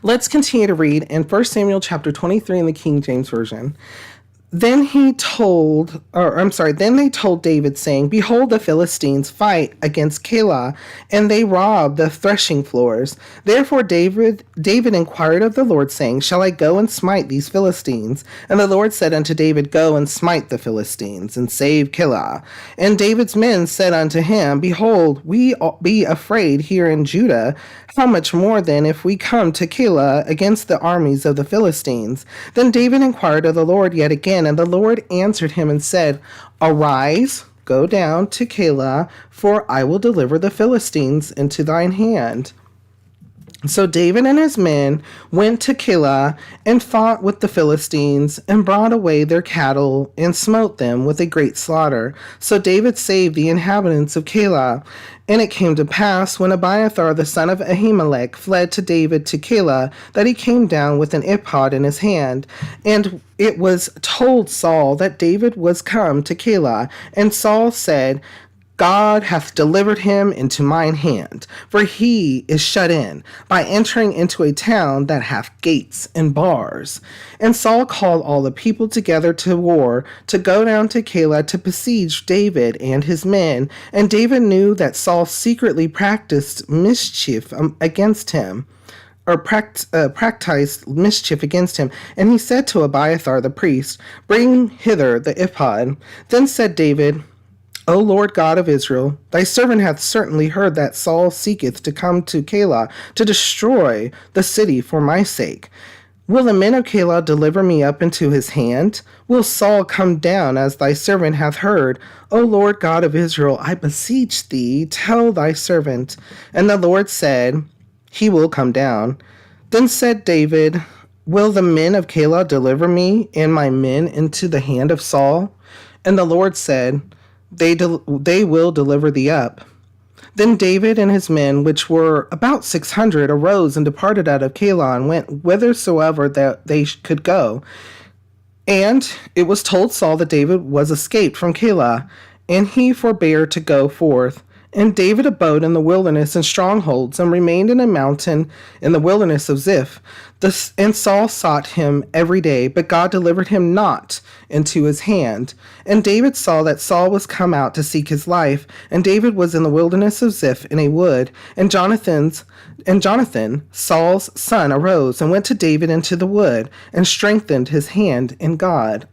Let's continue to read in 1 Samuel chapter 23 in the King James Version. Then they told David, saying, Behold, the Philistines fight against Keilah, and they rob the threshing floors. Therefore David inquired of the Lord, saying, Shall I go and smite these Philistines? And the Lord said unto David, Go and smite the Philistines, and save Keilah. And David's men said unto him, Behold, we be afraid here in Judah. How much more then if we come to Keilah against the armies of the Philistines? Then David inquired of the Lord yet again, and the Lord answered him and said, Arise, go down to Keilah, for I will deliver the Philistines into thine hand. So David and his men went to Keilah and fought with the Philistines and brought away their cattle and smote them with a great slaughter. So David saved the inhabitants of Keilah. And it came to pass, when Abiathar the son of Ahimelech fled to David to Keilah, that he came down with an ephod in his hand. And it was told Saul that David was come to Keilah. And Saul said, God hath delivered him into mine hand, for he is shut in, by entering into a town that hath gates and bars. And Saul called all the people together to war, to go down to Keilah to besiege David and his men. And David knew that Saul secretly practiced mischief against him, or practiced mischief against him. And he said to Abiathar the priest, Bring hither the ephod. Then said David, O Lord God of Israel, thy servant hath certainly heard that Saul seeketh to come to Keilah to destroy the city for my sake. Will the men of Keilah deliver me up into his hand? Will Saul come down as thy servant hath heard? O Lord God of Israel, I beseech thee, tell thy servant. And the Lord said, He will come down. Then said David, Will the men of Keilah deliver me and my men into the hand of Saul? And the Lord said, They will deliver thee up. Then David and his men, which were about 600, arose and departed out of Keilah and went whithersoever that they could go. And it was told Saul that David was escaped from Keilah, and he forbare to go forth. And David abode in the wilderness and strongholds, and remained in a mountain in the wilderness of Ziph. And Saul sought him every day, but God delivered him not into his hand. And David saw that Saul was come out to seek his life, and David was in the wilderness of Ziph in a wood. And Jonathan, Saul's son, arose and went to David into the wood, and strengthened his hand in God.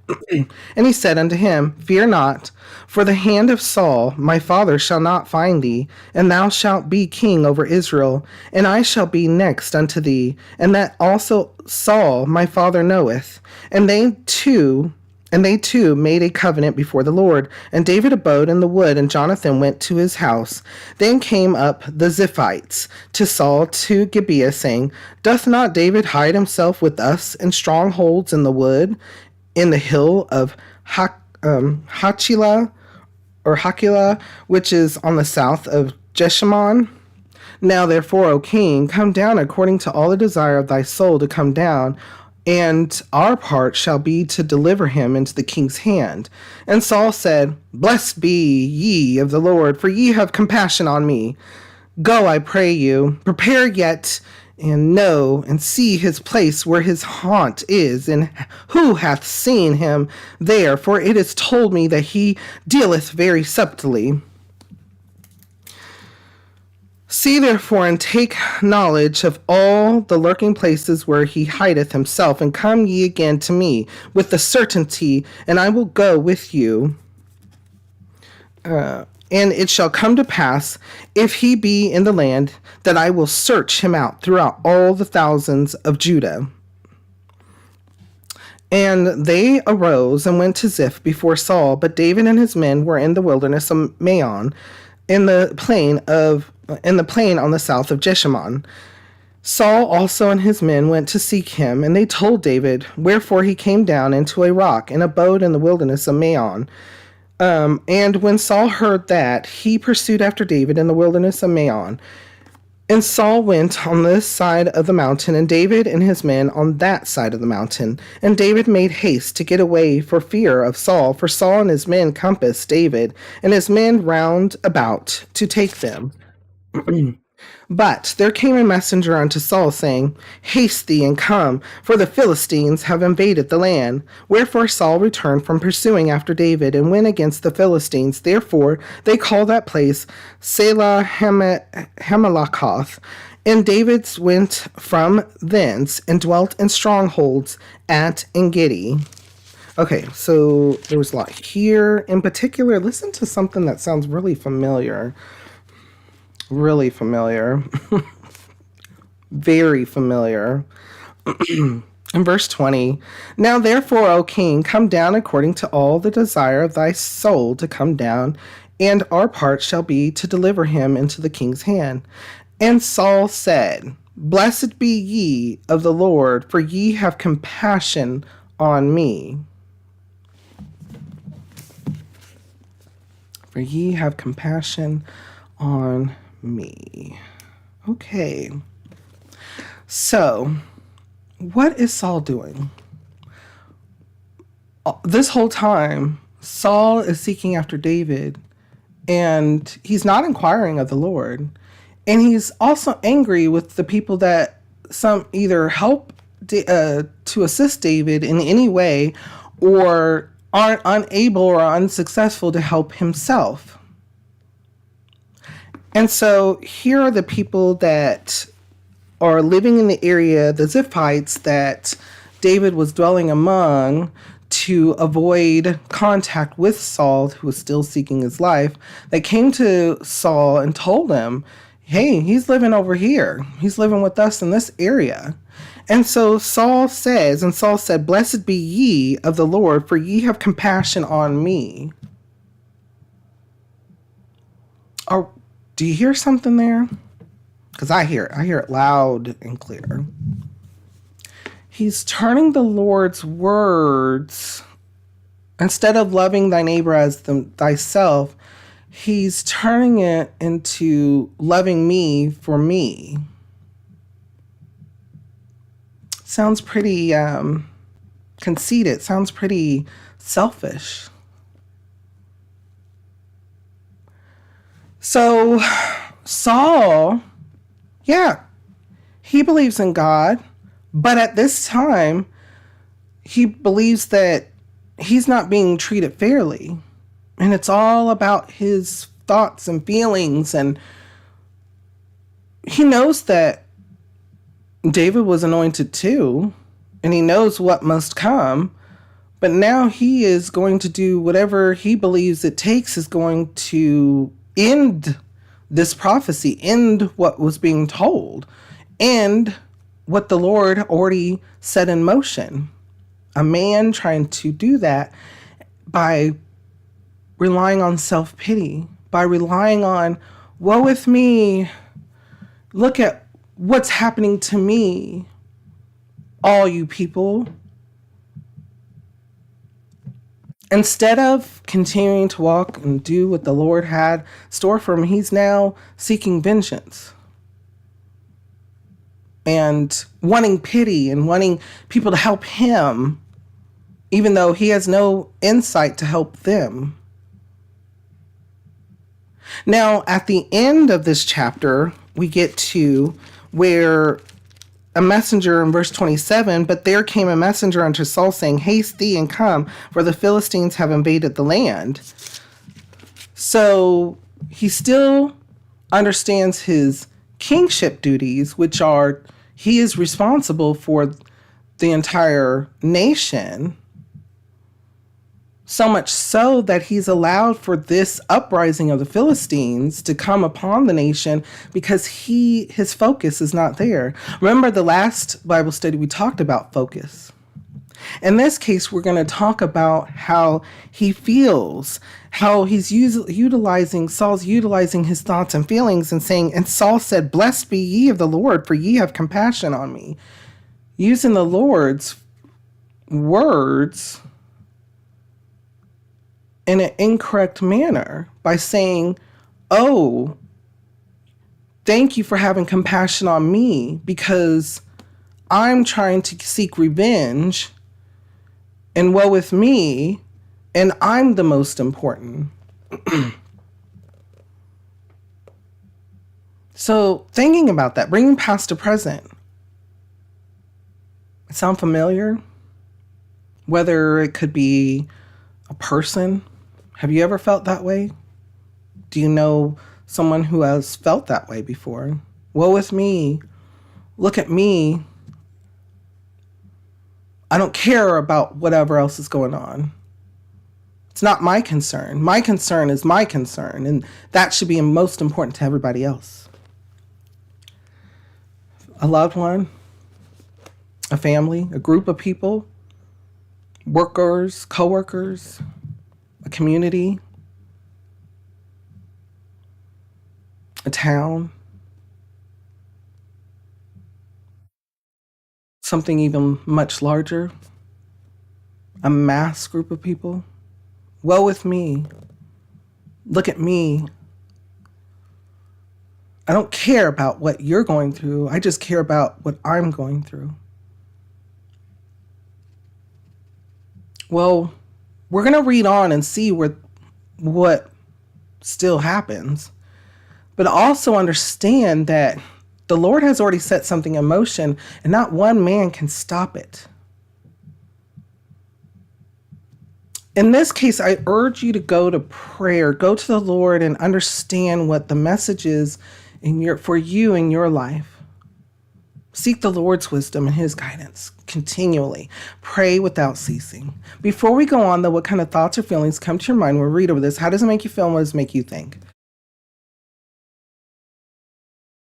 And he said unto him, Fear not, for the hand of Saul my father shall not find thee, and thou shalt be king over Israel, and I shall be next unto thee, and that also Saul my father knoweth. And they two made a covenant before the Lord. And David abode in the wood, and Jonathan went to his house. Then came up the Ziphites to Saul to Gibeah, saying, Doth not David hide himself with us in strongholds in the wood, in the hill of Hachilah, which is on the south of Jeshimon? Now therefore, O king, come down according to all the desire of thy soul to come down, and our part shall be to deliver him into the king's hand. And Saul said, Blessed be ye of the Lord, for ye have compassion on me. Go, I pray you, prepare yet, and know and see his place where his haunt is, and who hath seen him there, for it is told me that he dealeth very subtly. See therefore and take knowledge of all the lurking places where he hideth himself, and come ye again to me with the certainty, and I will go with you. And it shall come to pass, if he be in the land, that I will search him out throughout all the thousands of Judah. And they arose and went to Ziph before Saul, but David and his men were in the wilderness of Maon, in the plain on the south of Jeshimon. Saul also and his men went to seek him, and they told David, wherefore he came down into a rock and abode in the wilderness of Maon. And when Saul heard that, he pursued after David in the wilderness of Maon. And Saul went on this side of the mountain, and David and his men on that side of the mountain. And David made haste to get away for fear of Saul, for Saul and his men compassed David, and his men round about to take them. But there came a messenger unto Saul, saying, Haste thee and come, for the Philistines have invaded the land. Wherefore Saul returned from pursuing after David, and went against the Philistines. Therefore they call that place Selah Hamalakoth. And David went from thence, and dwelt in strongholds at Engedi. Okay, so there was a lot here. In particular, listen to something that sounds really familiar. Really familiar. Very familiar. In verse 20, Now therefore, O king, come down according to all the desire of thy soul to come down, and our part shall be to deliver him into the king's hand. And Saul said, Blessed be ye of the Lord, for ye have compassion on me. For ye have compassion on me. Okay. So, what is Saul doing? This whole time, Saul is seeking after David, and he's not inquiring of the Lord. And he's also angry with the people that some either help to assist David in any way, or aren't unable or unsuccessful to help himself. And so here are the people that are living in the area, the Ziphites that David was dwelling among to avoid contact with Saul, who was still seeking his life. They came to Saul and told him, hey, he's living over here. He's living with us in this area. And so Saul says, and Saul said, Blessed be ye of the Lord, for ye have compassion on me. Do you hear something there? Because I hear it loud and clear. He's turning the Lord's words, instead of loving thy neighbor as thyself, he's turning it into loving me for me. Sounds pretty conceited. Sounds pretty selfish. So Saul, yeah, he believes in God, but at this time, he believes that he's not being treated fairly. And it's all about his thoughts and feelings. And he knows that David was anointed too, and he knows what must come. But now he is going to do whatever he believes it takes is going to end this prophecy, end what was being told, end what the Lord already set in motion. A man trying to do that by relying on self-pity, by relying on, woe with me, look at what's happening to me, all you people. Instead of continuing to walk and do what the Lord had store for him, he's now seeking vengeance and wanting pity and wanting people to help him, even though he has no insight to help them. Now, at the end of this chapter, we get to where a messenger in verse 27, but there came a messenger unto Saul saying, Haste thee and come, for the Philistines have invaded the land. So he still understands his kingship duties, which are he is responsible for the entire nation. So much so that he's allowed for this uprising of the Philistines to come upon the nation because his focus is not there. Remember the last Bible study we talked about focus. In this case, we're going to talk about how he feels, how Saul's utilizing his thoughts and feelings and saying, and Saul said, Blessed be ye of the Lord, for ye have compassion on me. Using the Lord's words in an incorrect manner by saying, oh, thank you for having compassion on me because I'm trying to seek revenge and woe with me and I'm the most important. So thinking about that, bringing past to present, sound familiar? Whether it could be a person. Have you ever felt that way? Do you know someone who has felt that way before? Woe is me. Look at me. I don't care about whatever else is going on. It's not my concern. My concern is my concern, and that should be most important to everybody else. A loved one, a family, a group of people, workers, co-workers, a community, a town, something even much larger, a mass group of people. Woe with me. Look at me. I don't care about what you're going through. I just care about what I'm going through. Well, we're going to read on and see what still happens, but also understand that the Lord has already set something in motion, and not one man can stop it. In this case, I urge you to go to prayer, go to the Lord and understand what the message is for you in your life. Seek the Lord's wisdom and his guidance continually. Pray without ceasing. Before we go on, though, what kind of thoughts or feelings come to your mind when we read over this? How does it make you feel and what does it make you think?